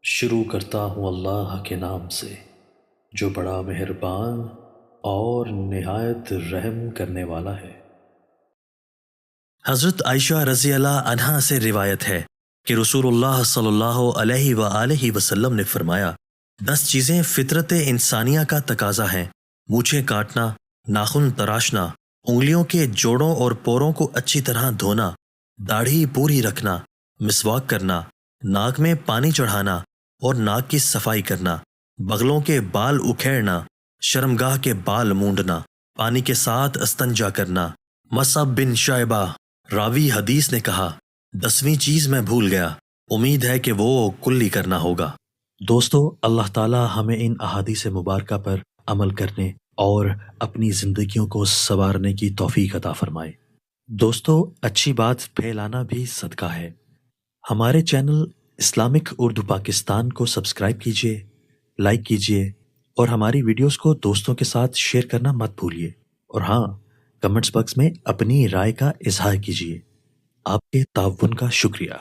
شروع کرتا ہوں اللہ کے نام سے جو بڑا مہربان اور نہایت رحم کرنے والا ہے۔ حضرت عائشہ رضی اللہ عنہا سے روایت ہے کہ رسول اللہ صلی اللہ علیہ وآلہ وسلم نے فرمایا 10 چیزیں فطرت انسانیہ کا تقاضا ہیں: مونچھیں کاٹنا، ناخن تراشنا، انگلیوں کے جوڑوں اور پوروں کو اچھی طرح دھونا، داڑھی پوری رکھنا، مسواک کرنا، ناک میں پانی چڑھانا اور ناک کی صفائی کرنا، بغلوں کے بال اکھیڑنا، شرمگاہ کے بال مونڈنا، پانی کے ساتھ استنجا کرنا۔ مصعب بن شعبہ راوی حدیث نے کہا 10ویں چیز میں بھول گیا، امید ہے کہ وہ کلی کرنا ہوگا۔ دوستو، اللہ تعالی ہمیں ان احادیث مبارکہ پر عمل کرنے اور اپنی زندگیوں کو سنوارنے کی توفیق عطا فرمائے۔ دوستو، اچھی بات پھیلانا بھی صدقہ ہے۔ ہمارے چینل اسلامک اردو پاکستان کو سبسکرائب کیجئے، لائک کیجئے اور ہماری ویڈیوز کو دوستوں کے ساتھ شیئر کرنا مت بھولیے، اور ہاں، کمنٹس باکس میں اپنی رائے کا اظہار کیجئے۔ آپ کے تعاون کا شکریہ۔